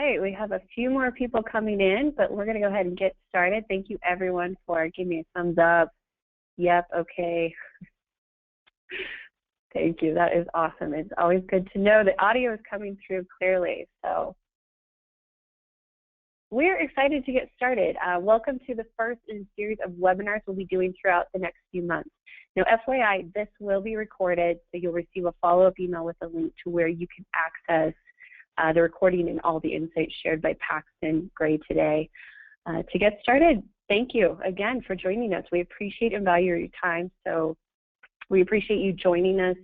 right, we have a few more people coming in, but we're going to go ahead and get started. Thank you, everyone, for giving me a thumbs up. Yep, okay. Thank you. That is awesome. It's always good to know the audio is coming through clearly. So we're excited to get started. Welcome to the first in a series of webinars we'll be doing throughout the next few months. Now, FYI, this will be recorded, so you'll receive a follow-up email with a link to where you can access the recording and all the insights shared by Paxton Gray today. To get started, thank you again for joining us. We appreciate and value your time, so we appreciate you joining us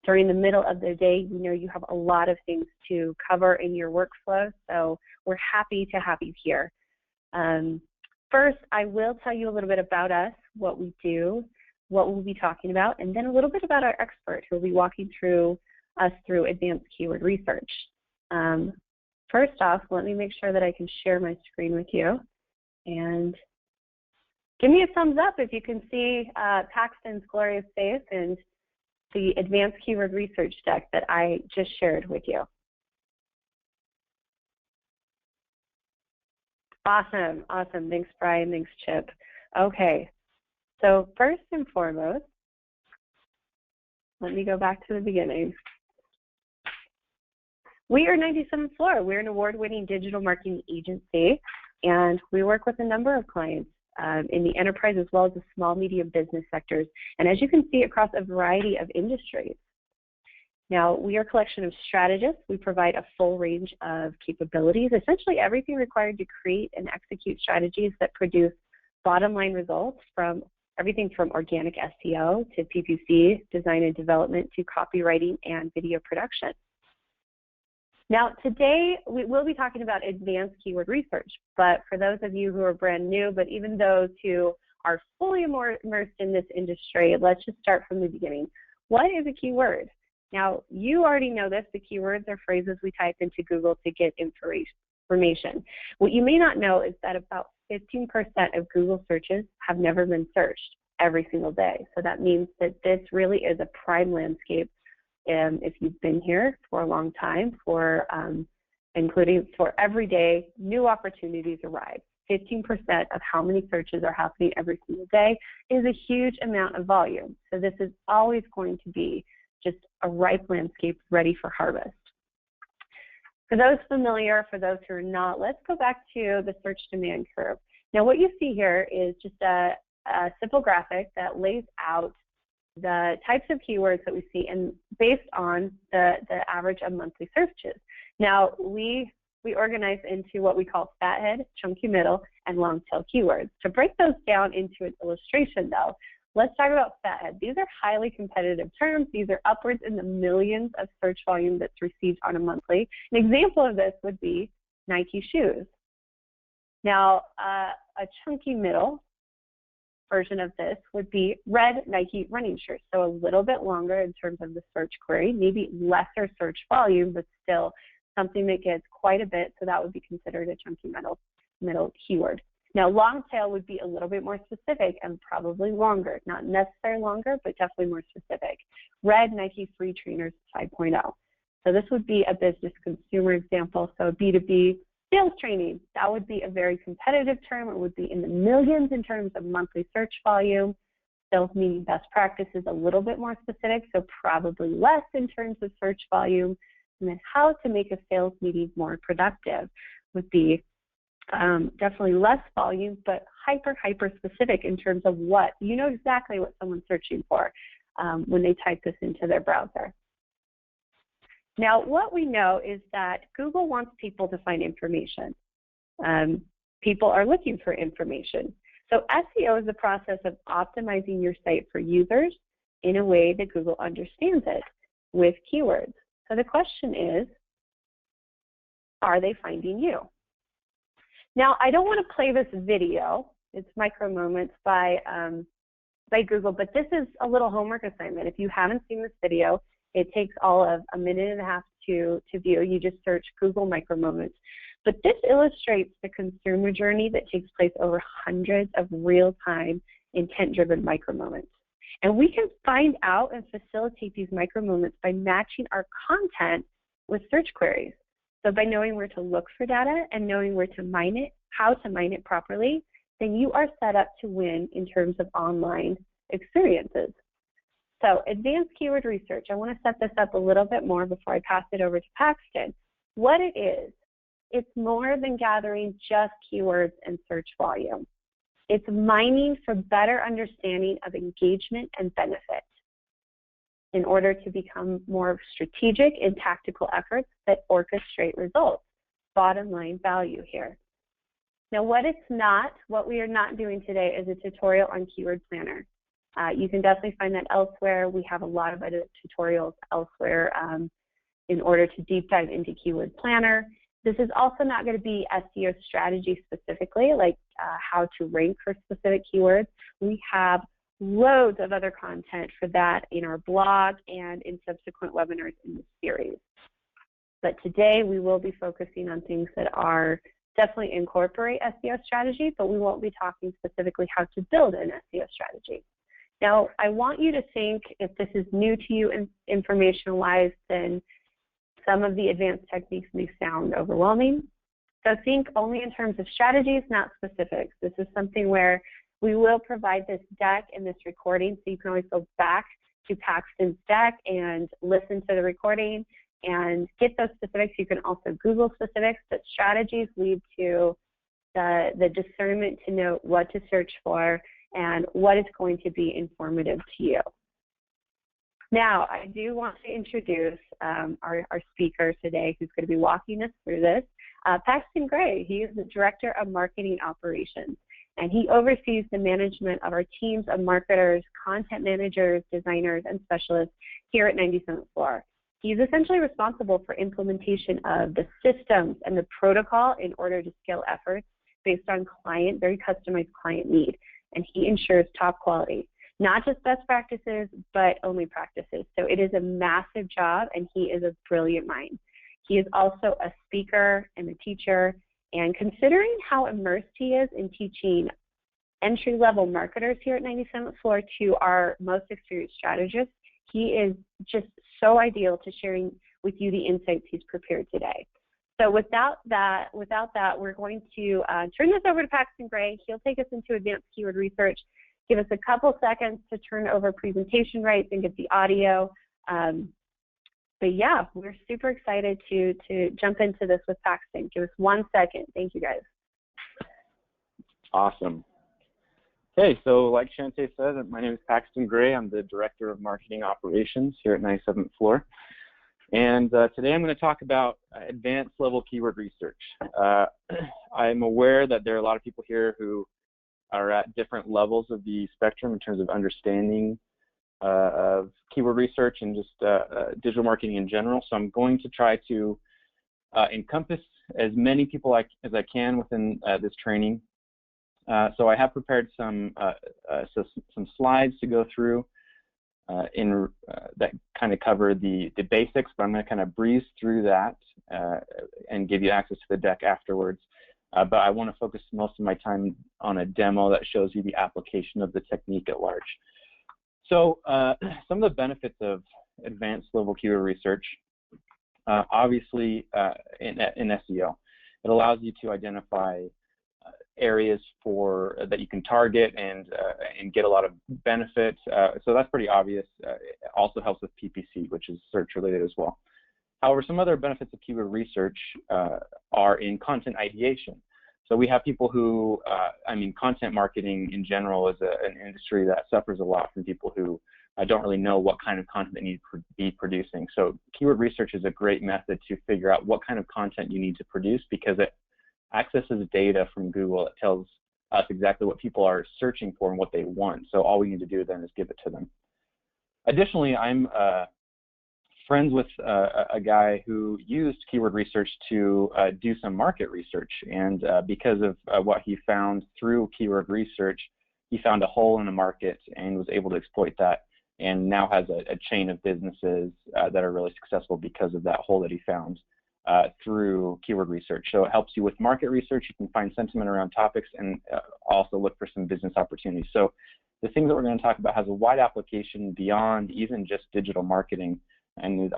during the middle of the day. We know you have a lot of things to cover in your workflow, so we're happy to have you here. First, I will tell you a little bit about us, what we do, what we'll be talking about, and then a little bit about our expert who will be walking us through advanced keyword research. First off, let me make sure that I can share my screen with you. And give me a thumbs up if you can see Paxton's glorious face and the advanced keyword research deck that I just shared with you. Awesome, awesome. Thanks, Brian. Thanks, Chip. Okay, so first and foremost, let me go back to the beginning. We are 97th Floor. We're an award-winning digital marketing agency, and we work with a number of clients in the enterprise as well as the small, medium business sectors, and as you can see, across a variety of industries. Now, we are a collection of strategists. We provide a full range of capabilities, essentially everything required to create and execute strategies that produce bottom-line results, from everything from organic SEO to PPC, design and development, to copywriting and video production. Now, today we will be talking about advanced keyword research, but for those of you who are brand new, but even those who are fully immersed in this industry, let's just start from the beginning. What is a keyword? Now, you already know this. The keywords are phrases we type into Google to get information. What you may not know is that about 15% of Google searches have never been searched every single day. So that means that this really is a prime landscape. If you've been here for a long time, including for every day, new opportunities arrive. 15% of how many searches are happening every single day is a huge amount of volume. So this is always going to be just a ripe landscape ready for harvest. For those familiar, for those who are not, let's go back to the search demand curve. Now, what you see here is just a simple graphic that lays out the types of keywords that we see, and based on the average of monthly searches. Now, we organize into what we call fathead, chunky middle, and long tail keywords. To break those down into an illustration, though, let's talk about fathead. These are highly competitive terms. These are upwards in the millions of search volume that's received on a monthly. An example of this would be Nike shoes. Now, a chunky middle version of this would be red Nike running shirts, so a little bit longer in terms of the search query, maybe lesser search volume, but still something that gets quite a bit, so that would be considered a chunky middle keyword. Now, long tail would be a little bit more specific and probably longer, not necessarily longer, but definitely more specific. Red Nike free trainers 5.0. So this would be a business consumer example, so B2B sales training. That would be a very competitive term. It would be in the millions in terms of monthly search volume. Sales meeting best practice is a little bit more specific, so probably less in terms of search volume. And then how to make a sales meeting more productive would be definitely less volume, but hyper specific in terms of what, you know exactly what someone's searching for when they type this into their browser. Now, what we know is that Google wants people to find information. People are looking for information. So SEO is the process of optimizing your site for users in a way that Google understands it with keywords. So the question is, are they finding you? Now, I don't want to play this video. It's Micro Moments by Google, but this is a little homework assignment. If you haven't seen this video, it takes all of a minute and a half to view. You just search Google Micro Moments. But this illustrates the consumer journey that takes place over hundreds of real-time, intent-driven micro moments. And we can find out and facilitate these micro moments by matching our content with search queries. So by knowing where to look for data and knowing where to mine it, how to mine it properly, then you are set up to win in terms of online experiences. So advanced keyword research, I want to set this up a little bit more before I pass it over to Paxton. What it is, it's more than gathering just keywords and search volume. It's mining for better understanding of engagement and benefit in order to become more strategic in tactical efforts that orchestrate results. Bottom line value here. Now what we are not doing today is a tutorial on Keyword Planner. You can definitely find that elsewhere. We have a lot of other tutorials elsewhere in order to deep dive into Keyword Planner. This is also not going to be SEO strategy specifically, like how to rank for specific keywords. We have loads of other content for that in our blog and in subsequent webinars in this series. But today we will be focusing on things that are definitely incorporate SEO strategy, but we won't be talking specifically how to build an SEO strategy. Now, I want you to think, if this is new to you information-wise, then some of the advanced techniques may sound overwhelming. So think only in terms of strategies, not specifics. This is something where we will provide this deck and this recording, so you can always go back to Paxton's deck and listen to the recording and get those specifics. You can also Google specifics, but strategies lead to the discernment to know what to search for and what is going to be informative to you. Now, I do want to introduce our speaker today who's going to be walking us through this, Paxton Gray. He is the Director of Marketing Operations, and he oversees the management of our teams of marketers, content managers, designers, and specialists here at 97th Floor. He's essentially responsible for implementation of the systems and the protocol in order to scale efforts based on very customized client need, and he ensures top quality. Not just best practices, but only practices. So it is a massive job, and he is a brilliant mind. He is also a speaker and a teacher, and considering how immersed he is in teaching entry-level marketers here at 97th Floor to our most experienced strategists, he is just so ideal to sharing with you the insights he's prepared today. So without that, we're going to turn this over to Paxton Gray. He'll take us into advanced keyword research. Give us a couple seconds to turn over presentation rights and get the audio. But yeah, we're super excited to jump into this with Paxton. Give us 1 second. Thank you, guys. Awesome. Okay, so like Shante said, my name is Paxton Gray. I'm the Director of Marketing Operations here at 97th Floor. And today I'm going to talk about advanced level keyword research. I'm aware that there are a lot of people here who are at different levels of the spectrum in terms of understanding of keyword research and just digital marketing in general. So I'm going to try to encompass as many people as I can within this training. So I have prepared some slides to go through that kind of cover the basics, but I'm going to kind of breeze through that and give you access to the deck afterwards. But I want to focus most of my time on a demo that shows you the application of the technique at large. So some of the benefits of advanced level keyword research, obviously in SEO, it allows you to identify areas that you can target and get a lot of benefit. So that's pretty obvious. It also helps with PPC, which is search related as well. However, some other benefits of keyword research are in content ideation. So we have people who, content marketing in general is an industry that suffers a lot from people who don't really know what kind of content they need to be producing. So keyword research is a great method to figure out what kind of content you need to produce, because it accesses data from Google. It tells us exactly what people are searching for and what they want. So all we need to do then is give it to them. Additionally, I'm friends with a guy who used keyword research to do some market research, and because of what he found through keyword research, he found a hole in the market and was able to exploit that, and now has a chain of businesses that are really successful because of that hole that he found through keyword research. So it helps you with market research. You can find sentiment around topics and also look for some business opportunities. So the things that we're going to talk about has a wide application beyond even just digital marketing. And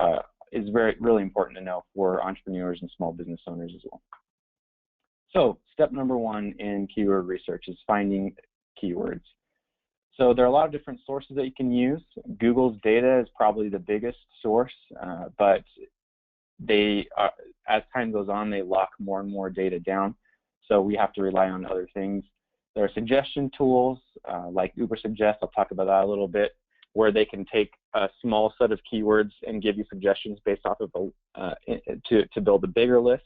is really important to know for entrepreneurs and small business owners as well. So step number one in keyword research is finding keywords. So there are a lot of different sources that you can use. Google's data is probably the biggest source, but as time goes on, they lock more and more data down. So we have to rely on other things. There are suggestion tools like Ubersuggest. I'll talk about that a little bit, where they can take a small set of keywords and give you suggestions based off of to build a bigger list.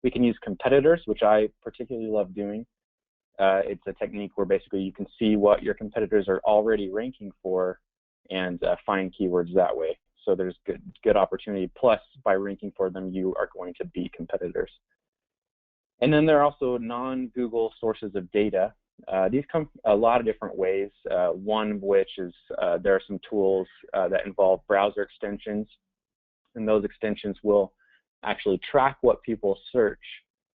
We can use competitors, which I particularly love doing. It's a technique where basically you can see what your competitors are already ranking for and find keywords that way. So there's good opportunity. Plus, by ranking for them, you are going to beat competitors. And then there are also non-Google sources of data. These come a lot of different ways. One of which is there are some tools that involve browser extensions, and those extensions will actually track what people search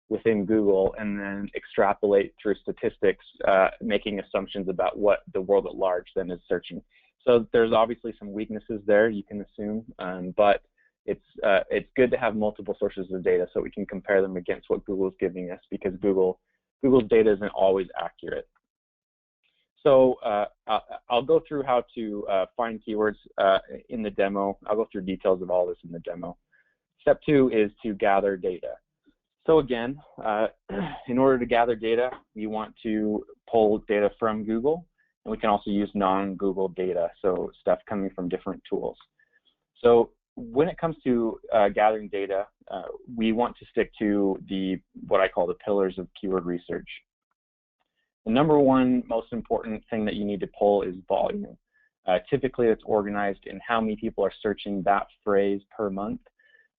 within Google and then extrapolate through statistics, making assumptions about what the world at large then is searching. So there's obviously some weaknesses there, you can assume, but it's good to have multiple sources of data so we can compare them against what Google is giving us, because Google's data isn't always accurate. So I'll go through how to find keywords in the demo. I'll go through details of all this in the demo. Step two is to gather data. So again, in order to gather data, you want to pull data from Google, and we can also use non-Google data, so stuff coming from different tools. So when it comes to gathering data, we want to stick to what I call the pillars of keyword research. The number one most important thing that you need to pull is volume. Typically, it's organized in how many people are searching that phrase per month.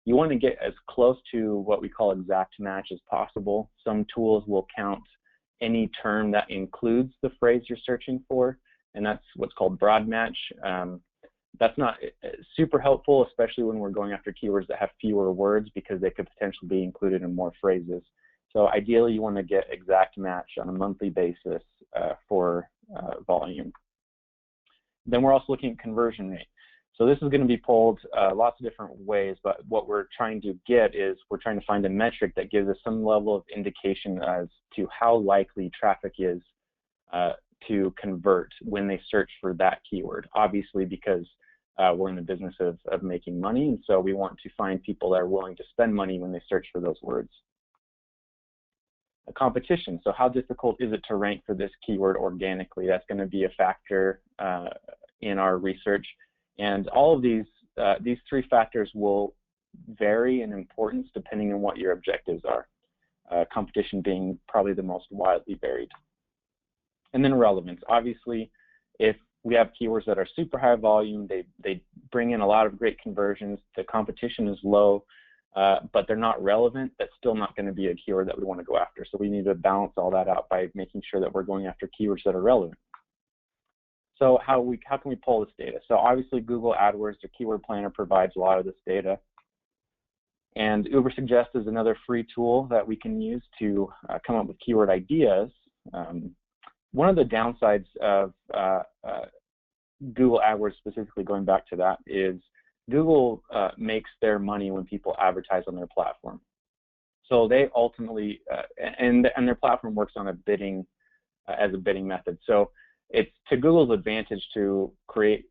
You want to get as close to what we call exact match as possible. Some tools will count any term that includes the phrase you're searching for, and that's what's called broad match. That's not super helpful, especially when we're going after keywords that have fewer words, because they could potentially be included in more phrases. So ideally, you want to get exact match on a monthly basis for volume. Then we're also looking at conversion rate. So this is going to be pulled lots of different ways, but what we're trying to get is we're trying to find a metric that gives us some level of indication as to how likely traffic is to convert when they search for that keyword. Obviously, because we're in the business of making money, and so we want to find people that are willing to spend money when they search for those words. A competition. So how difficult is it to rank for this keyword organically? That's going to be a factor in our research. And all of these three factors will vary in importance depending on what your objectives are, competition being probably the most widely varied. And then relevance. Obviously, if we have keywords that are super high volume, they bring in a lot of great conversions, the competition is low, but they're not relevant, that's still not going to be a keyword that we want to go after. So we need to balance all that out by making sure that we're going after keywords that are relevant. So how can we pull this data? So obviously Google AdWords, their keyword planner, provides a lot of this data. And Ubersuggest is another free tool that we can use to come up with keyword ideas. One of the downsides of Google AdWords, specifically going back to that, is Google makes their money when people advertise on their platform. So they ultimately, and their platform works on a bidding, as a bidding method. So it's to Google's advantage to create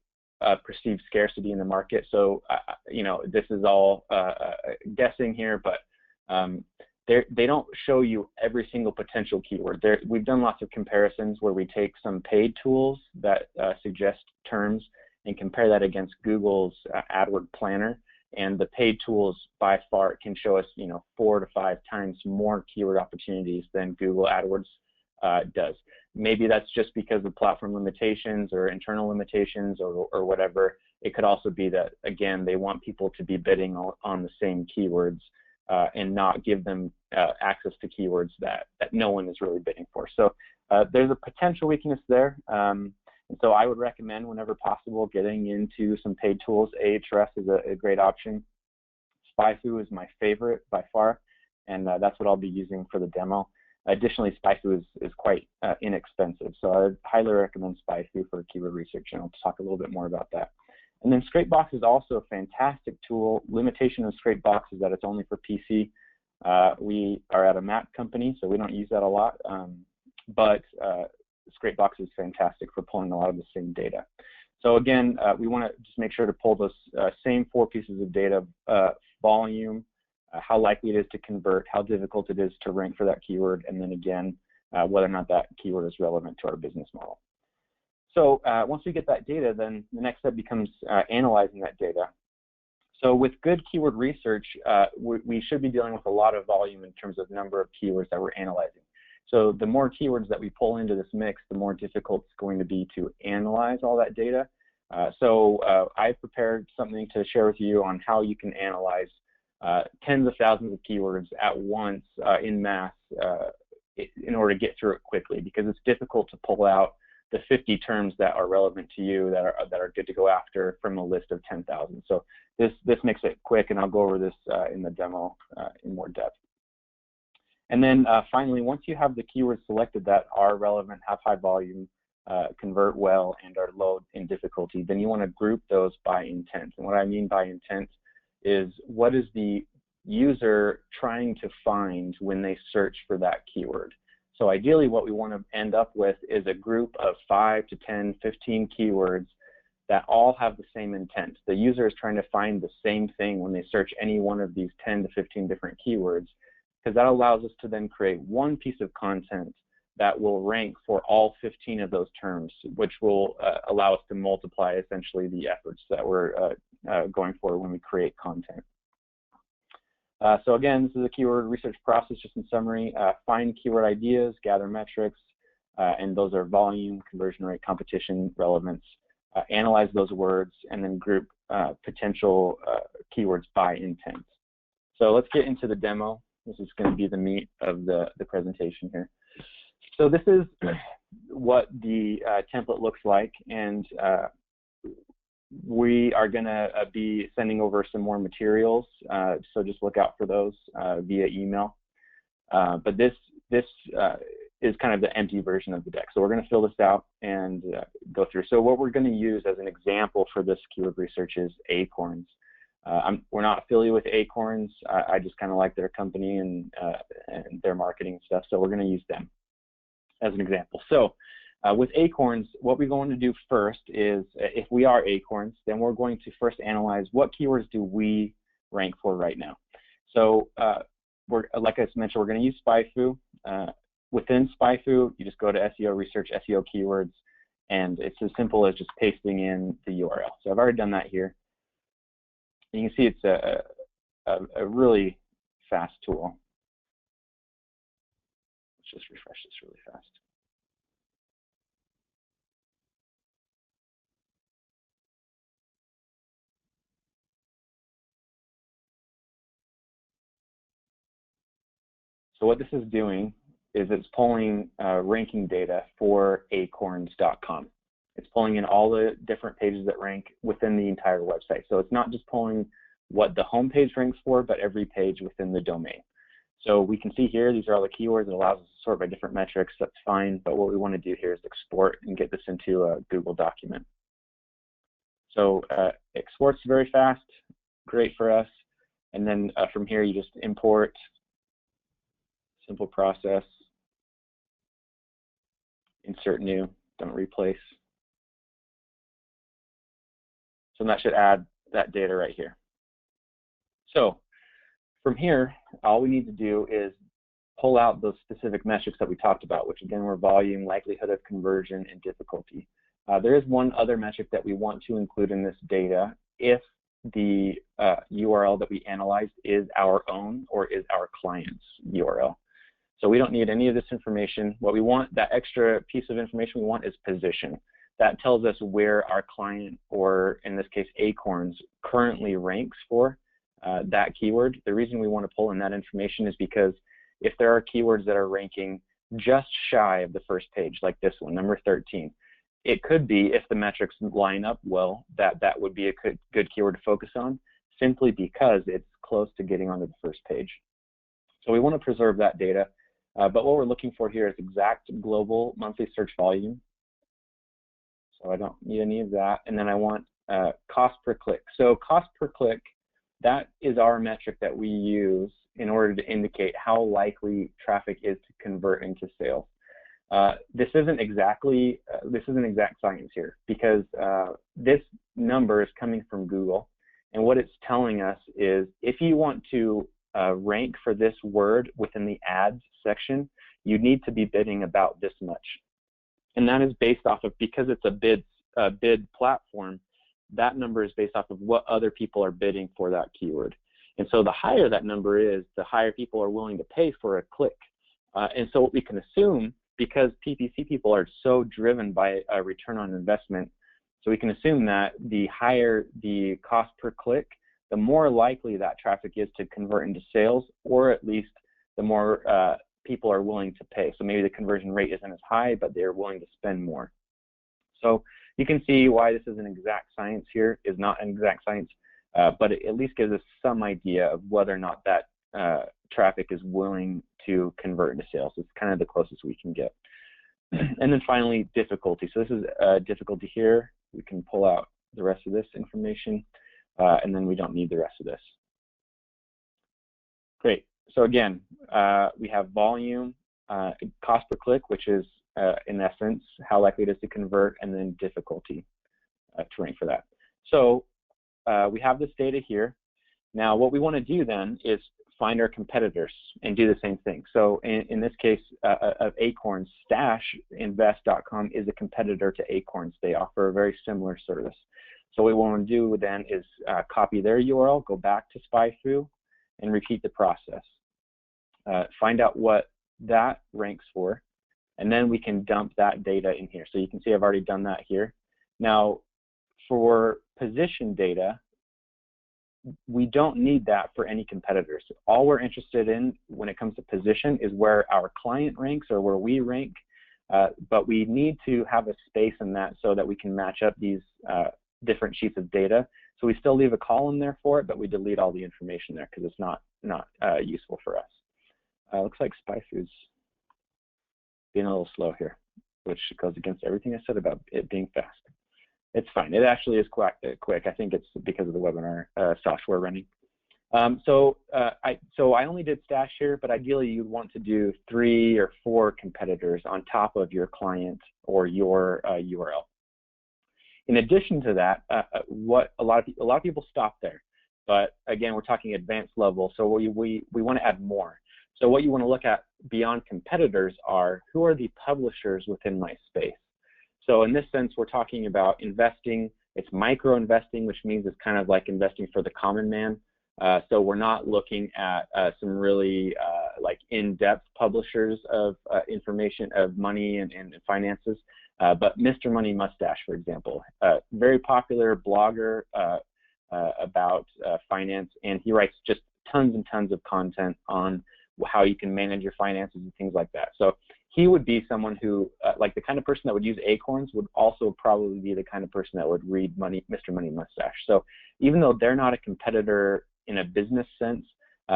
perceived scarcity in the market. So, you know, this is all guessing here, but they don't show you every single potential keyword. We've done lots of comparisons where we take some paid tools that suggest terms and compare that against Google's AdWord planner. And the paid tools by far can show us, you know, 4 to 5 times more keyword opportunities than Google AdWords does. Maybe that's just because of platform limitations or internal limitations or whatever. It could also be that, again, they want people to be bidding on the same keywords and not give them access to keywords that no one is really bidding for. So there's a potential weakness there. And so I would recommend, whenever possible, getting into some paid tools. Ahrefs is a great option. SpyFu is my favorite by far, and that's what I'll be using for the demo. Additionally, SpyFu is quite inexpensive, so I would highly recommend SpyFu for keyword research, and I'll talk a little bit more about that. And then Scrapebox is also a fantastic tool. Limitation of Scrapebox is that it's only for PC. We are at a Mac company, so we don't use that a lot, but Scrapebox is fantastic for pulling a lot of the same data. So again, we want to just make sure to pull those same 4 pieces of data: volume, how likely it is to convert, how difficult it is to rank for that keyword, and then again, whether or not that keyword is relevant to our business model. So once we get that data, then the next step becomes analyzing that data. So with good keyword research, we should be dealing with a lot of volume in terms of number of keywords that we're analyzing. So the more keywords that we pull into this mix, the more difficult it's going to be to analyze all that data. I prepared something to share with you on how you can analyze tens of thousands of keywords at once in mass in order to get through it quickly, because it's difficult to pull out the 50 terms that are relevant to you that are good to go after from a list of 10,000. So this makes it quick, and I'll go over this in the demo in more depth. And then finally, once you have the keywords selected that are relevant, have high volume, convert well, and are low in difficulty, then you want to group those by intent. And what I mean by intent is, what is the user trying to find when they search for that keyword? So ideally, what we want to end up with is a group of 5 to 10, 15 keywords that all have the same intent. The user is trying to find the same thing when they search any one of these 10 to 15 different keywords, because that allows us to then create one piece of content that will rank for all 15 of those terms, which will allow us to multiply essentially the efforts that we're going for when we create content. So again, this is a keyword research process, just in summary. Find keyword ideas, gather metrics, and those are volume, conversion rate, competition, relevance. Analyze those words, and then group potential keywords by intent. So let's get into the demo. This is going to be the meat of the presentation here. So this is what the template looks like, and we are going to be sending over some more materials, so just look out for those via email. But this is kind of the empty version of the deck. So we're going to fill this out and go through. So what we're going to use as an example for this keyword research is Acorns. We're not affiliated with Acorns. I just kind of like their company and their marketing stuff, so we're going to use them as an example. So with Acorns, what we're going to do first is, if we are Acorns, then we're going to first analyze what keywords do we rank for right now. So like I mentioned, we're going to use SpyFu. Within SpyFu, you just go to SEO research, SEO keywords, and it's as simple as just pasting in the URL. So I've already done that here. And you can see it's a really fast tool. Let's just refresh this really fast. So what this is doing is it's pulling ranking data for acorns.com. It's pulling in all the different pages that rank within the entire website. So it's not just pulling what the home page ranks for, but every page within the domain. So we can see here, these are all the keywords. It allows us to sort by different metrics. That's fine. But what we want to do here is export and get this into a Google document. So export's very fast, great for us. And then from here, you just import. Simple process. Insert new, don't replace. So that should add that data right here. So from here, all we need to do is pull out those specific metrics that we talked about, which again were volume, likelihood of conversion, and difficulty. There is one other metric that we want to include in this data if the URL that we analyzed is our own or is our client's URL. So we don't need any of this information. What we want, that extra piece of information we want, is position. That tells us where our client, or in this case Acorns, currently ranks for that keyword. The reason we want to pull in that information is because if there are keywords that are ranking just shy of the first page, like this one, number 13, it could be, if the metrics line up well, that would be a good keyword to focus on, simply because it's close to getting onto the first page. So we want to preserve that data. But what we're looking for here is exact global monthly search volume. So I don't need any of that. And then I want cost per click. So cost per click, that is our metric that we use in order to indicate how likely traffic is to convert into sales. This isn't exact science here, because this number is coming from Google, and what it's telling us is if you want to rank for this word within the ads section, you need to be bidding about this much. And that is based off of, because it's a bid platform, that number is based off of what other people are bidding for that keyword. And so the higher that number is, the higher people are willing to pay for a click. And so what we can assume, because PPC people are so driven by a return on investment, so we can assume that the higher the cost per click, the more likely that traffic is to convert into sales, or at least the more people are willing to pay. So maybe the conversion rate isn't as high, but they're willing to spend more. So you can see why this is an exact science here, is not an exact science, but it at least gives us some idea of whether or not that traffic is willing to convert into sales. It's kind of the closest we can get. And then finally, difficulty. So this is difficulty here. We can pull out the rest of this information, and then we don't need the rest of this. Great. So again, we have volume, cost per click, which is in essence how likely it is to convert, and then difficulty to rank for that. So we have this data here. Now what we want to do then is find our competitors and do the same thing. So in this case of Acorns, StashInvest.com is a competitor to Acorns. They offer a very similar service. So what we want to do then is copy their URL, go back to SpyFu, and repeat the process. Find out what that ranks for, and then we can dump that data in here. So you can see I've already done that here. Now, for position data, we don't need that for any competitors. All we're interested in when it comes to position is where our client ranks or where we rank, but we need to have a space in that so that we can match up these different sheets of data. So we still leave a column there for it, but we delete all the information there because it's not useful for us. Looks like SpyFu's being a little slow here, which goes against everything I said about it being fast. It's fine. It actually is quick. I think it's because of the webinar software running. So I only did Stash here, but ideally you'd want to do 3 or 4 competitors on top of your client or your URL. In addition to that, what a lot of people stop there, but again, we're talking advanced level, so we want to add more. So what you want to look at beyond competitors are, who are the publishers within my space? So in this sense, we're talking about investing. It's micro investing, which means it's kind of like investing for the common man. So we're not looking at some really like in-depth publishers of information of money and finances. But Mr. Money Mustache, for example, very popular blogger about finance, and he writes just tons and tons of content on how you can manage your finances and things like that. So he would be someone who, like the kind of person that would use Acorns would also probably be the kind of person that would read Mr. Money Mustache. So even though they're not a competitor in a business sense,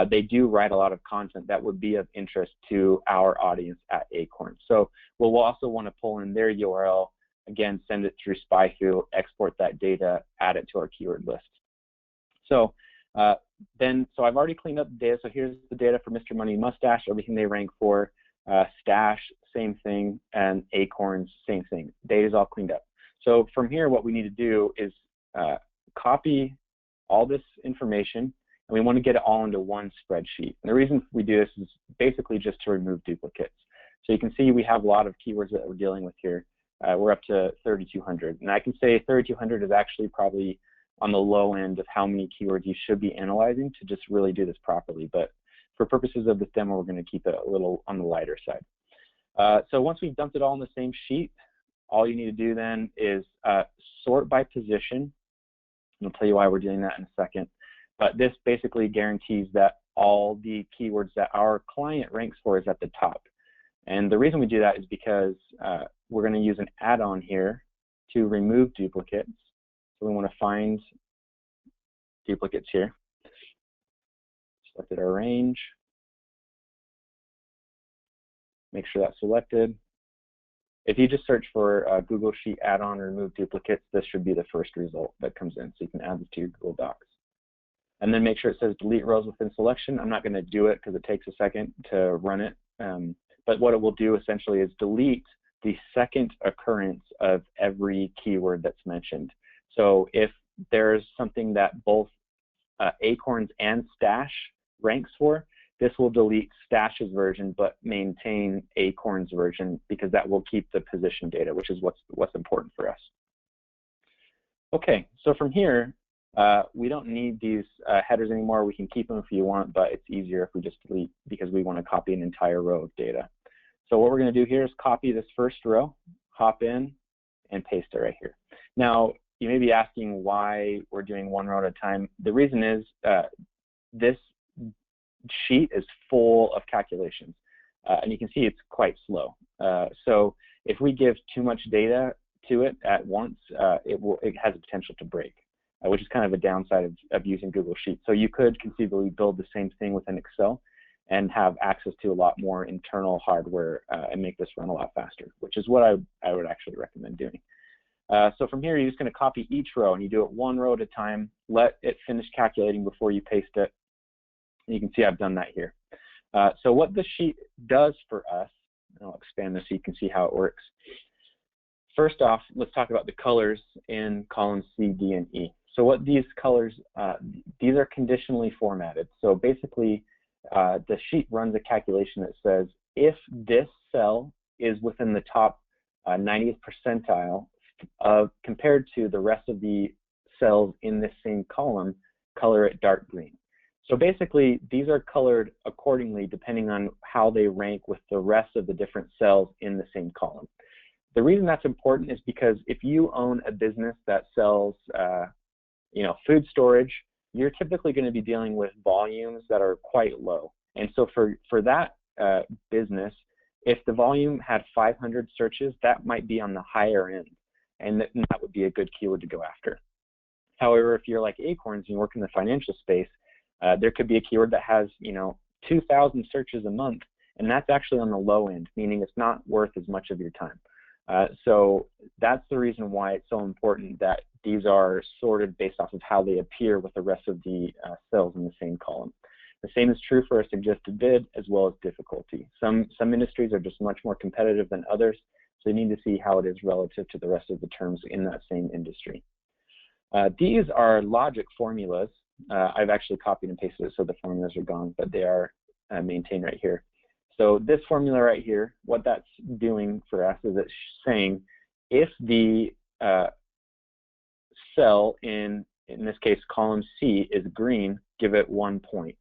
they do write a lot of content that would be of interest to our audience at Acorns. So we'll also want to pull in their URL, again, send it through SpyFu, export that data, add it to our keyword list. So so I've already cleaned up the data. So here's the data for Mr. Money Mustache, everything they rank for. Stash, same thing, and Acorns, same thing. Data's all cleaned up. So from here, what we need to do is copy all this information, and we want to get it all into one spreadsheet. And the reason we do this is basically just to remove duplicates. So you can see we have a lot of keywords that we're dealing with here. We're up to 3,200. And I can say 3,200 is actually probably on the low end of how many keywords you should be analyzing to just really do this properly. But for purposes of this demo, we're going to keep it a little on the lighter side. So once we've dumped it all in the same sheet, all you need to do then is sort by position. I'll tell you why we're doing that in a second. But this basically guarantees that all the keywords that our client ranks for is at the top. And the reason we do that is because we're going to use an add-on here to remove duplicates. So we want to find duplicates here. Selected our range. Make sure that's selected. If you just search for Google Sheet add-on remove duplicates, this should be the first result that comes in, so you can add this to your Google Docs. And then make sure it says delete rows within selection. I'm not going to do it because it takes a second to run it, but what it will do essentially is delete the second occurrence of every keyword that's mentioned. So if there's something that both Acorns and Stash ranks for, this will delete Stash's version but maintain Acorn's version, because that will keep the position data, which is what's important for us. Okay, so from here, we don't need these headers anymore. We can keep them if you want, but it's easier if we just delete, because we want to copy an entire row of data. So what we're going to do here is copy this first row, hop in, and paste it right here. Now, you may be asking why we're doing one row at a time. The reason is this sheet is full of calculations, and you can see it's quite slow. So if we give too much data to it at once, it has a potential to break, which is kind of a downside of using Google Sheets. So you could conceivably build the same thing within Excel and have access to a lot more internal hardware and make this run a lot faster, which is what I would actually recommend doing. So from here, you're just going to copy each row, and you do it one row at a time. Let it finish calculating before you paste it. And you can see I've done that here. So what this sheet does for us, and I'll expand this so you can see how it works. First off, let's talk about the colors in columns C, D, and E. So what these colors, these are conditionally formatted. So basically, the sheet runs a calculation that says if this cell is within the top 90th percentile compared to the rest of the cells in this same column, color it dark green. So basically, these are colored accordingly depending on how they rank with the rest of the different cells in the same column. The reason that's important is because if you own a business that sells food storage, you're typically going to be dealing with volumes that are quite low. And so for that business, if the volume had 500 searches, that might be on the higher end, and that would be a good keyword to go after. However, if you're like Acorns and you work in the financial space, there could be a keyword that has 2,000 searches a month, and that's actually on the low end, meaning it's not worth as much of your time. So that's the reason why it's so important that these are sorted based off of how they appear with the rest of the cells in the same column. The same is true for a suggested bid as well as difficulty. Some industries are just much more competitive than others, so you need to see how it is relative to the rest of the terms in that same industry. These are logic formulas. I've actually copied and pasted it so the formulas are gone, but they are maintained right here. So this formula right here, what that's doing for us is it's saying if the cell in this case column C is green, give it 1 point.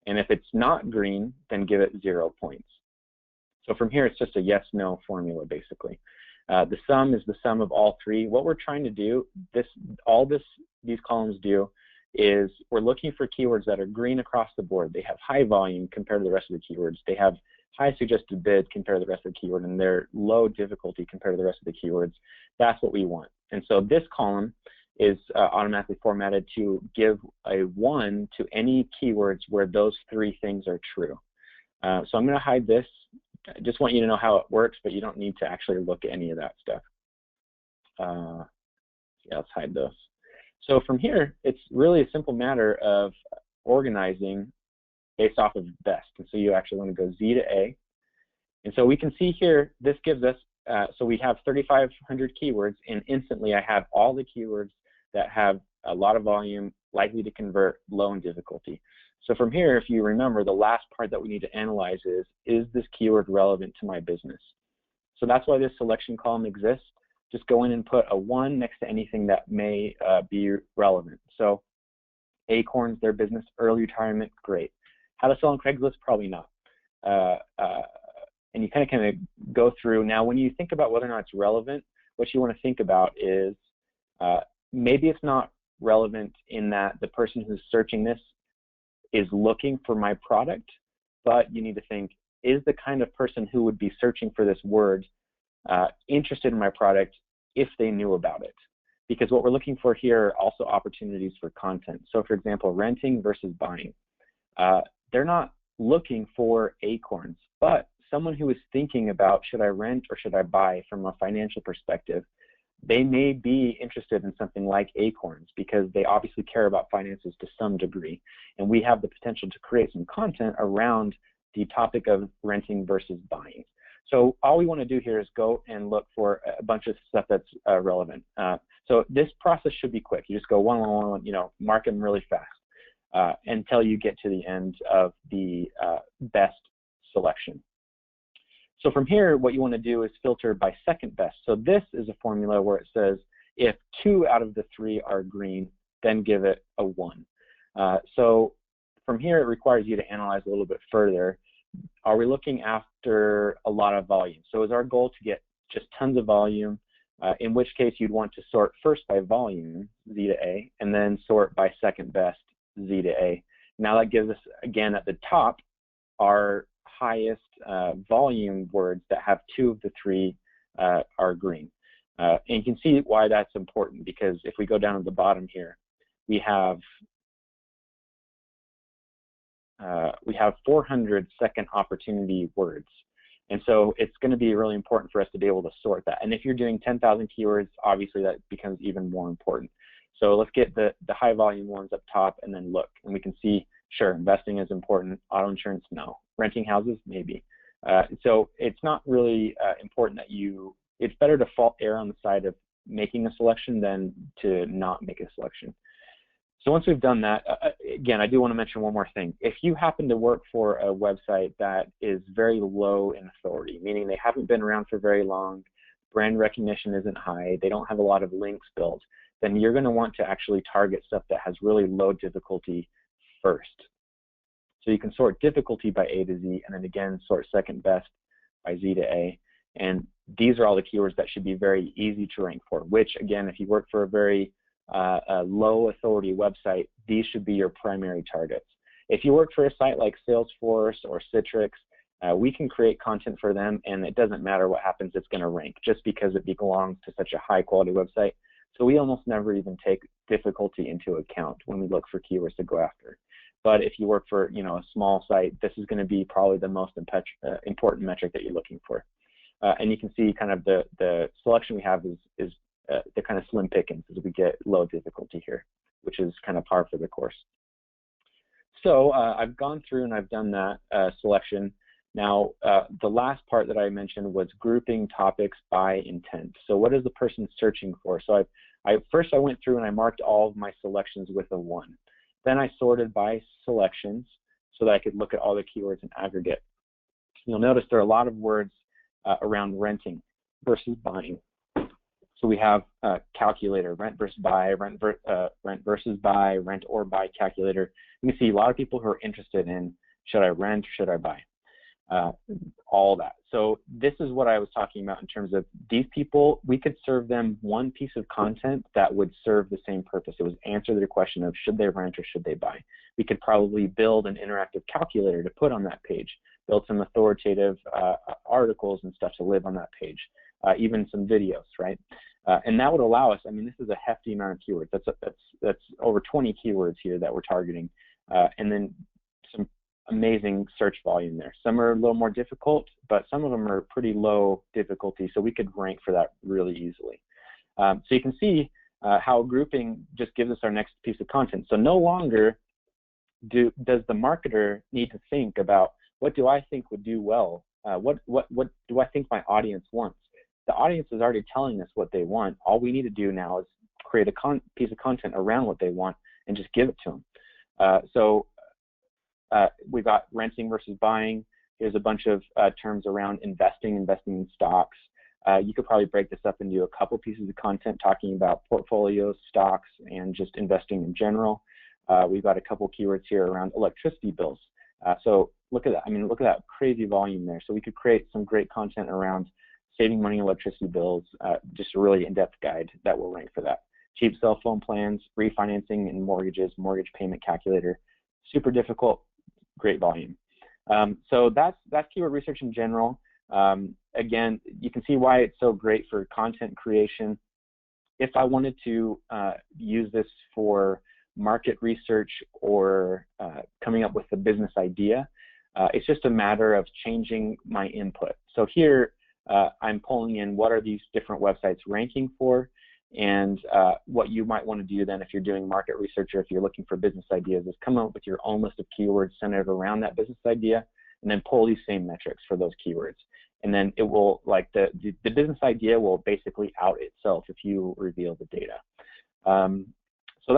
And if it's not green, then give it 0 points. So from here, it's just a yes-no formula, basically. The sum is the sum of all three. What we're trying to do, these columns do, is we're looking for keywords that are green across the board. They have high volume compared to the rest of the keywords. They have high suggested bid compared to the rest of the keyword, and they're low difficulty compared to the rest of the keywords. That's what we want. And so this column is automatically formatted to give a 1 to any keywords where those three things are true. So I'm going to hide this. I just want you to know how it works, but you don't need to actually look at any of that stuff. Yeah, let's hide those. So from here, it's really a simple matter of organizing based off of best. And so you actually want to go Z to A. And so we can see here, this gives us, so we have 3,500 keywords, and instantly I have all the keywords that have a lot of volume, likely to convert, low in difficulty. So from here, if you remember, the last part that we need to analyze is this keyword relevant to my business? So that's why this selection column exists. Just go in and put a 1 next to anything that may be relevant. So Acorns, their business, early retirement, great. How to sell on Craigslist, probably not. And you kind of go through. Now, when you think about whether or not it's relevant, what you want to think about is maybe it's not relevant in that the person who's searching this is looking for my product, but you need to think, is the kind of person who would be searching for this word interested in my product if they knew about it? Because what we're looking for here are also opportunities for content. So for example, renting versus buying. They're not looking for Acorns, but someone who is thinking about should I rent or should I buy from a financial perspective, they may be interested in something like Acorns because they obviously care about finances to some degree. And we have the potential to create some content around the topic of renting versus buying. So all we want to do here is go and look for a bunch of stuff that's relevant. So this process should be quick. You just go one, mark them really fast until you get to the end of the best selection. So from here, what you want to do is filter by second best. So this is a formula where it says if 2 out of the 3 are green, then give it a 1. So from here, it requires you to analyze a little bit further. Are we looking after a lot of volume? So is our goal to get just tons of volume, in which case you'd want to sort first by volume, Z to A, and then sort by second best, Z to A. Now that gives us, again, at the top, our highest volume words that have 2 of the 3 are green. And you can see why that's important, because if we go down at the bottom here, we have 400 second opportunity words. And so it's going to be really important for us to be able to sort that. And if you're doing 10,000 keywords, obviously that becomes even more important. So let's get the high volume ones up top and then look. And we can see, sure, investing is important. Auto insurance, no. Renting houses, maybe. So it's not really important that it's better to err on the side of making a selection than to not make a selection. So once we've done that, again, I do want to mention one more thing. If you happen to work for a website that is very low in authority, meaning they haven't been around for very long, brand recognition isn't high, they don't have a lot of links built, then you're going to want to actually target stuff that has really low difficulty first. So you can sort difficulty by A to Z, and then again, sort second best by Z to A. And these are all the keywords that should be very easy to rank for, which again, if you work for a very low authority website, these should be your primary targets. If you work for a site like Salesforce or Citrix, we can create content for them, and it doesn't matter what happens, it's going to rank just because it belongs to such a high quality website. So we almost never even take difficulty into account when we look for keywords to go after. But if you work for a small site, this is going to be probably the most important metric that you're looking for. And you can see kind of the selection we have is the kind of slim pickings as we get low difficulty here, which is kind of par for the course. So I've gone through and I've done that selection. Now, the last part that I mentioned was grouping topics by intent. So what is the person searching for? So first I went through and I marked all of my selections with a 1. Then I sorted by selections so that I could look at all the keywords in aggregate. You'll notice there are a lot of words around renting versus buying. So we have calculator, rent versus buy, rent versus buy, rent or buy calculator. You can see a lot of people who are interested in should I rent or should I buy, all that. So this is what I was talking about in terms of these people. We could serve them one piece of content that would serve the same purpose. It was answer their question of should they rent or should they buy. We could probably build an interactive calculator to put on that page, build some authoritative articles and stuff to live on that page, even some videos, right? And that would allow us, I mean, this is a hefty amount of keywords. That's over 20 keywords here that we're targeting, and then some amazing search volume there. Some are a little more difficult, but some of them are pretty low difficulty, so we could rank for that really easily. So you can see how grouping just gives us our next piece of content. So no longer does the marketer need to think about what do I think would do well? What do I think my audience wants? The audience is already telling us what they want. All we need to do now is create a piece of content around what they want and just give it to them. So we've got renting versus buying. Here's a bunch of terms around investing in stocks. You could probably break this up into a couple pieces of content talking about portfolios, stocks, and just investing in general. We've got a couple keywords here around electricity bills. So look at that. I mean, look at that crazy volume there. So we could create some great content around saving money on electricity bills, just a really in-depth guide that will rank for that. Cheap cell phone plans, refinancing and mortgages, mortgage payment calculator. Super difficult, great volume. So that's keyword research in general. Again, you can see why it's so great for content creation. If I wanted to use this for market research or coming up with a business idea, It's just a matter of changing my input. So here, I'm pulling in what are these different websites ranking for, and what you might want to do then if you're doing market research or if you're looking for business ideas is come up with your own list of keywords centered around that business idea, and then pull these same metrics for those keywords. And then it will, like the business idea will basically out itself if you reveal the data. So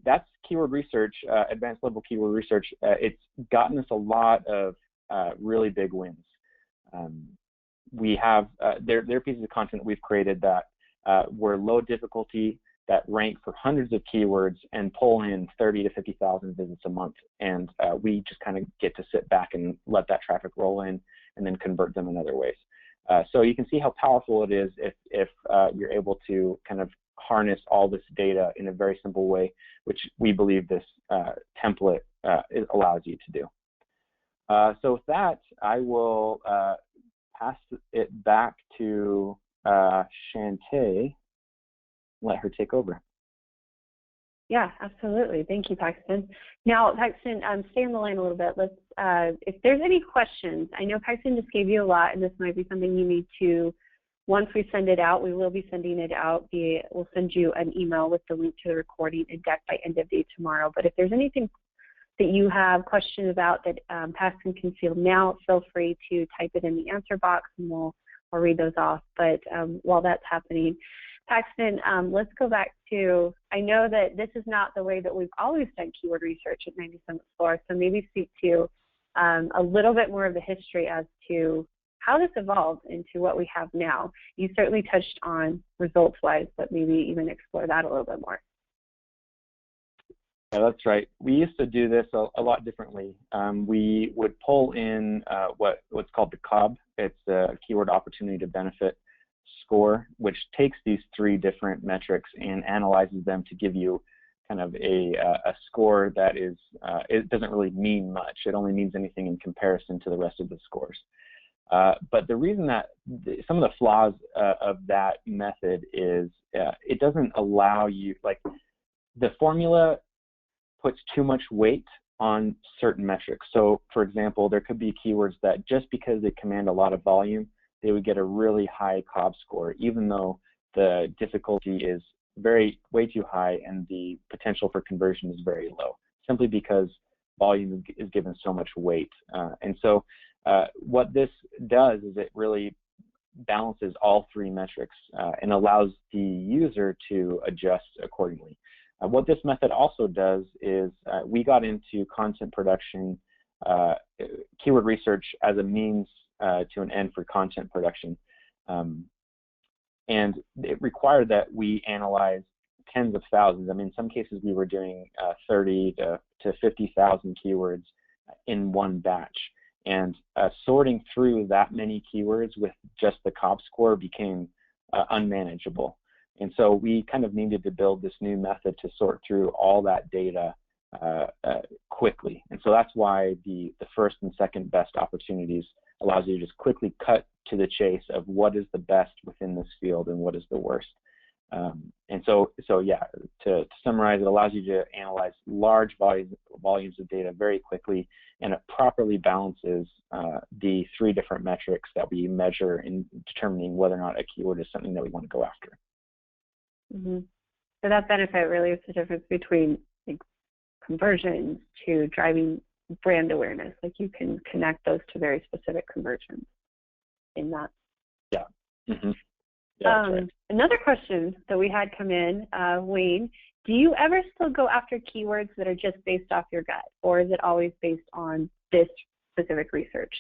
that's keyword research, advanced level keyword research. It's gotten us a lot of really big wins. We have, there are pieces of content that we've created that were low difficulty, that rank for hundreds of keywords and pull in 30 to 50,000 visits a month. And we just kind of get to sit back and let that traffic roll in and then convert them in other ways. So you can see how powerful it is if you're able to kind of harness all this data in a very simple way, which we believe this template allows you to do. So with that, I will pass it back to Shantae, let her take over. Yeah, absolutely. Thank you, Paxton. Now, Paxton, stay on the line a little bit. Let's, if there's any questions, I know Paxton just gave you a lot, and this might be something you need to, once we send it out, we will be sending it out. We'll send you an email with the link to the recording and deck by end of day tomorrow. But if there's anything that you have questions about that Paxton can field now, feel free to type it in the answer box, and we'll read those off. But while that's happening, Paxton, let's go back to, I know that this is not the way that we've always done keyword research at 90 Summit Floor, so maybe speak to a little bit more of the history as to how this evolved into what we have now. You certainly touched on results-wise, but maybe even explore that a little bit more. Yeah, that's right. We used to do this a lot differently. We would pull in what's called the COB. It's a Keyword Opportunity to Benefit score, which takes these three different metrics and analyzes them to give you kind of a score that is, it doesn't really mean much. It only means anything in comparison to the rest of the scores. But the reason that some of the flaws of that method is it doesn't allow you, like the formula puts too much weight on certain metrics. So for example, there could be keywords that just because they command a lot of volume, they would get a really high COB score, even though the difficulty is way too high and the potential for conversion is very low, simply because volume is given so much weight. And so what this does is it really balances all three metrics and allows the user to adjust accordingly. What this method also does is we got into content production, keyword research as a means to an end for content production. And it required that we analyze tens of thousands. I mean, in some cases we were doing 30 to 50,000 keywords in one batch. And sorting through that many keywords with just the COB score became unmanageable. And so we kind of needed to build this new method to sort through all that data quickly. And so that's why the first and second best opportunities allows you to just quickly cut to the chase of what is the best within this field and what is the worst. And so yeah, to summarize, it allows you to analyze large volumes of data very quickly, and it properly balances the three different metrics that we measure in determining whether or not a keyword is something that we want to go after. Mm-hmm. So that benefit really is the difference between like, conversions to driving brand awareness. Like you can connect those to very specific conversions in that. Yeah. Mm-hmm. Yeah, right. Another question that we had come in, Wayne, do you ever still go after keywords that are just based off your gut, or is it always based on this specific research?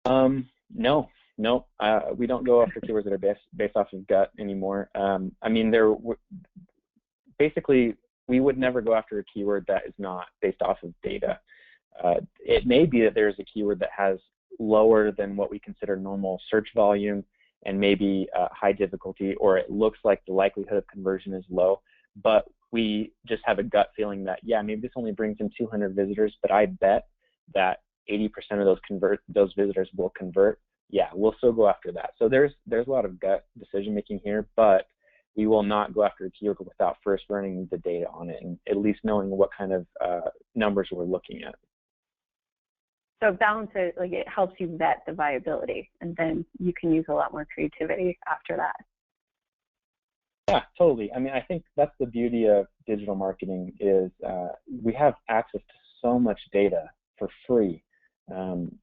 No, we don't go after keywords that are based off of gut anymore. I mean, basically, we would never go after a keyword that is not based off of data. It may be that there's a keyword that has lower than what we consider normal search volume and maybe high difficulty, or it looks like the likelihood of conversion is low, but we just have a gut feeling that, yeah, maybe this only brings in 200 visitors, but I bet that 80% of those visitors will convert. Yeah, we'll still go after that. So there's a lot of gut decision making here, but we will not go after a keyword without first running the data on it and at least knowing what kind of numbers we're looking at. So it balances, like it helps you vet the viability, and then you can use a lot more creativity after that. Yeah, totally. I mean, I think that's the beauty of digital marketing is we have access to so much data for free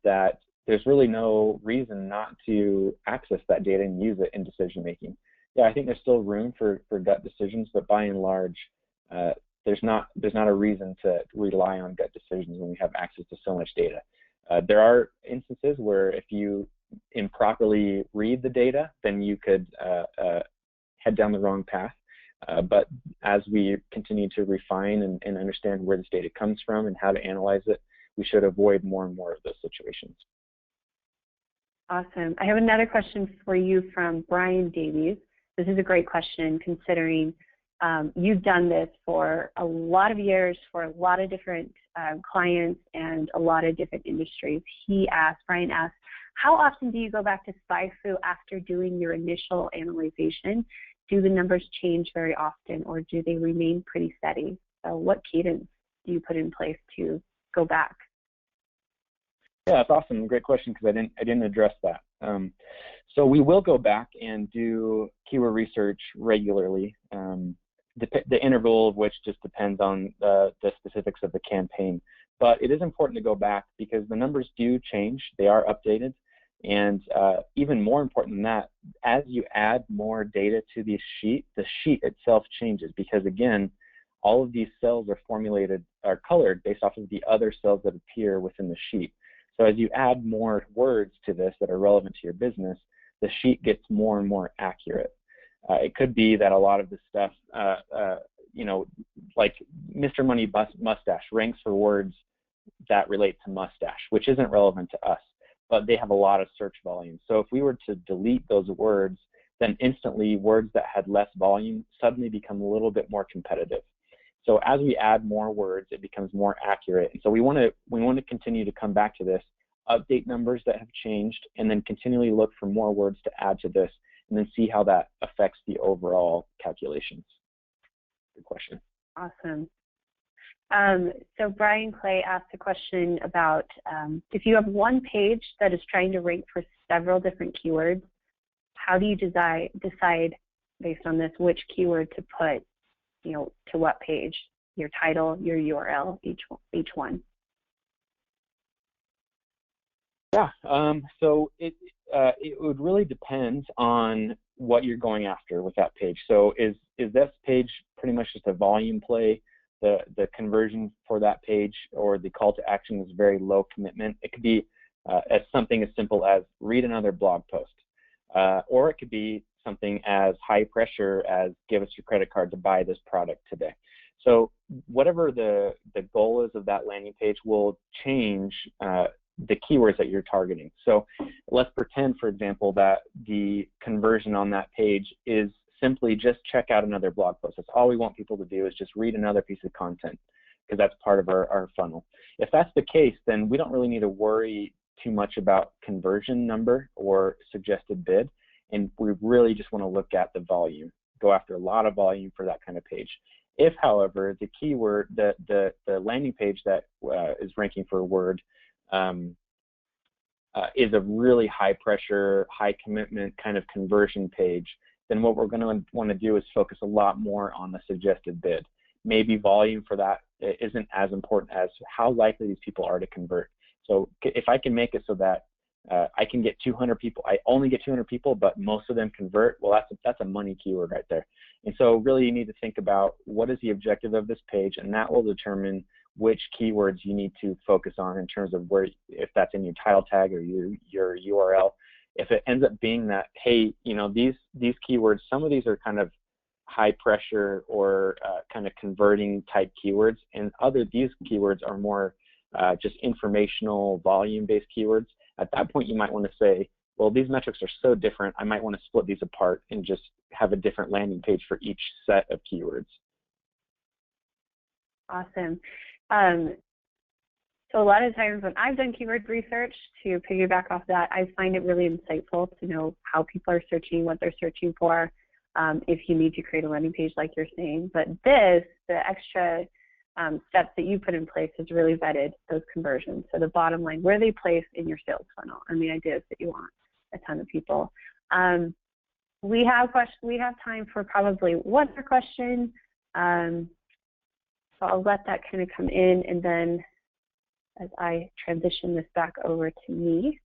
that there's really no reason not to access that data and use it in decision making. Yeah, I think there's still room for gut decisions, but by and large, there's not a reason to rely on gut decisions when we have access to so much data. There are instances where if you improperly read the data, then you could head down the wrong path. But as we continue to refine and understand where this data comes from and how to analyze it, we should avoid more and more of those situations. Awesome. I have another question for you from Brian Davies. This is a great question considering you've done this for a lot of years for a lot of different clients and a lot of different industries. Brian asked, how often do you go back to SPIFU after doing your initial analyzation? Do the numbers change very often, or do they remain pretty steady? So what cadence do you put in place to go back? Yeah, that's awesome. Great question, because I didn't address that. So we will go back and do keyword research regularly. The interval of which just depends on the specifics of the campaign. But it is important to go back because the numbers do change. They are updated. And even more important than that, as you add more data to the sheet itself changes because, again, all of these cells are colored based off of the other cells that appear within the sheet. So as you add more words to this that are relevant to your business, the sheet gets more and more accurate. It could be that a lot of the stuff, like Mr. Money Mustache ranks for words that relate to mustache, which isn't relevant to us, but they have a lot of search volume. So if we were to delete those words, then instantly words that had less volume suddenly become a little bit more competitive. So as we add more words, it becomes more accurate. And so we want to continue to come back to this, update numbers that have changed, and then continually look for more words to add to this, and then see how that affects the overall calculations. Good question. Awesome. So Brian Clay asked a question about if you have one page that is trying to rank for several different keywords, how do you decide based on this which keyword to put, to what page, your title, your URL, each one? Yeah, so it would really depend on what you're going after with that page. So is this page pretty much just a volume play? The conversion for that page or the call to action is very low commitment. It could be as something as simple as read another blog post, or it could be something as high pressure as give us your credit card to buy this product today. So whatever the goal is of that landing page will change the keywords that you're targeting. So let's pretend, for example, that the conversion on that page is simply just check out another blog post. That's all we want people to do is just read another piece of content because that's part of our funnel. If that's the case, then we don't really need to worry too much about conversion number or suggested bid, and we really just want to look at the volume, go after a lot of volume for that kind of page. If, however, the keyword, the landing page that is ranking for a word is a really high pressure, high commitment kind of conversion page, then what we're going to want to do is focus a lot more on the suggested bid. Maybe volume for that isn't as important as how likely these people are to convert. So if I can make it so that I can get 200 people, I only get 200 people, but most of them convert, well, that's a money keyword right there. And so really you need to think about what is the objective of this page, and that will determine which keywords you need to focus on in terms of where, if that's in your title tag or your URL. If it ends up being that, hey, these keywords, some of these are kind of high pressure or kind of converting type keywords, and these keywords are more just informational volume-based keywords. At that point, you might want to say, well, these metrics are so different, I might want to split these apart and just have a different landing page for each set of keywords. Awesome. So a lot of times when I've done keyword research, to piggyback off that, I find it really insightful to know how people are searching, what they're searching for, if you need to create a landing page like you're saying. But the extra steps that you put in place has really vetted those conversions. So the bottom line, where they place in your sales funnel, and the idea is that you want a ton of people. We have time for probably one more question. So I'll let that kind of come in, and then as I transition this back over to me.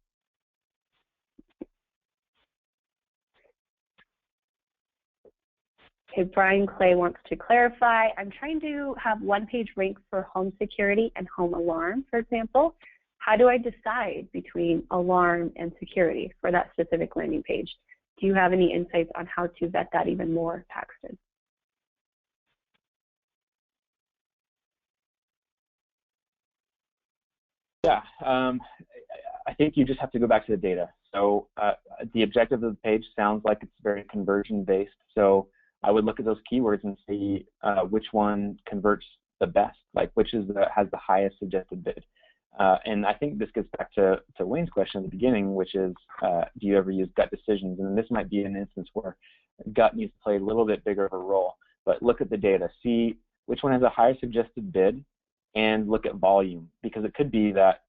Okay, Brian Clay wants to clarify. I'm trying to have one-page ranks for home security and home alarm, for example. How do I decide between alarm and security for that specific landing page? Do you have any insights on how to vet that even more, Paxton? Yeah, I think you just have to go back to the data. So the objective of the page sounds like it's very conversion-based. So I would look at those keywords and see which one converts the best, like which has the highest suggested bid. And I think this gets back to Wayne's question at the beginning, which is, do you ever use gut decisions? And this might be an instance where gut needs to play a little bit bigger of a role. But look at the data, see which one has a higher suggested bid, and look at volume, because it could be that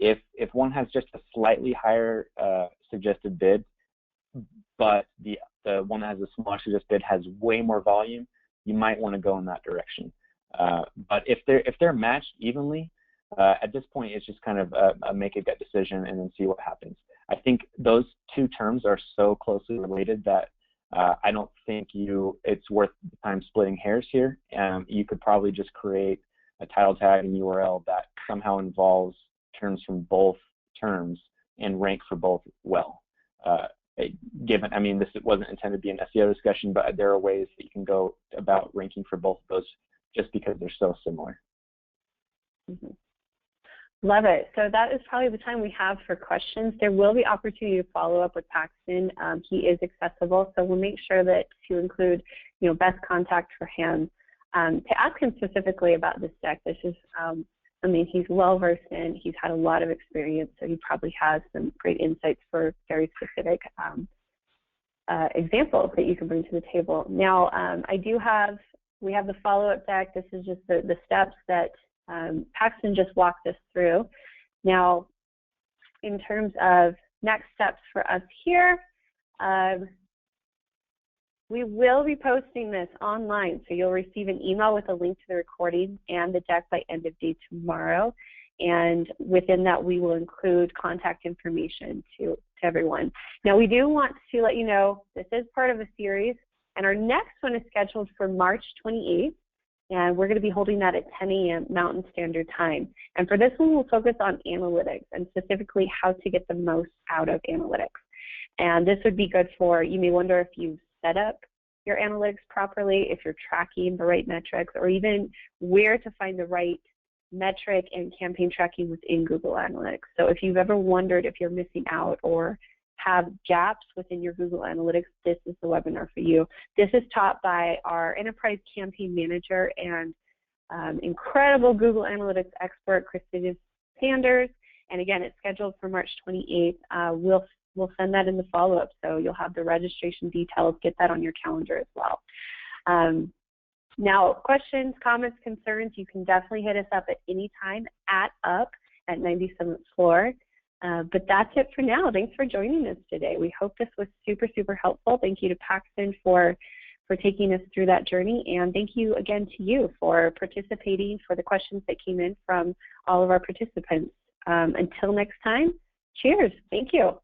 if one has just a slightly higher suggested bid, but the one that has a smaller suggested bid has way more volume, you might want to go in that direction. But if they're matched evenly, at this point it's just kind of a make a gut decision and then see what happens. I think those two terms are so closely related that I don't think it's worth the time splitting hairs here. You could probably just create a title tag and URL that somehow involves terms from both terms and rank for both well. Given, I mean, this wasn't intended to be an SEO discussion, but there are ways that you can go about ranking for both of those just because they're so similar. Mm-hmm. Love it. So that is probably the time we have for questions. There will be opportunity to follow up with Paxton. He is accessible, so we'll make sure that to include, best contact for him. To ask him specifically about this deck, this is something he's well versed in. He's had a lot of experience, so he probably has some great insights for very specific examples that you can bring to the table. Now, we have the follow-up deck. This is just the steps that Paxton just walked us through. Now, in terms of next steps for us here, we will be posting this online, so you'll receive an email with a link to the recording and the deck by end of day tomorrow. And within that, we will include contact information to everyone. Now, we do want to let you know this is part of a series, and our next one is scheduled for March 28th, and we're going to be holding that at 10 a.m. Mountain Standard Time. And for this one, we'll focus on analytics and specifically how to get the most out of analytics. And this would be good for, you may wonder if you've set up your analytics properly, if you're tracking the right metrics, or even where to find the right metric and campaign tracking within Google Analytics. So if you've ever wondered if you're missing out or have gaps within your Google Analytics, this is the webinar for you. This is taught by our Enterprise Campaign Manager and incredible Google Analytics expert, Christina Sanders. And again, it's scheduled for March 28th. We'll send that in the follow-up, so you'll have the registration details. Get that on your calendar as well. Now, questions, comments, concerns, you can definitely hit us up at any time at 97th floor. But that's it for now. Thanks for joining us today. We hope this was super, super helpful. Thank you to Paxton for taking us through that journey. And thank you again to you for participating, for the questions that came in from all of our participants. Until next time, cheers. Thank you.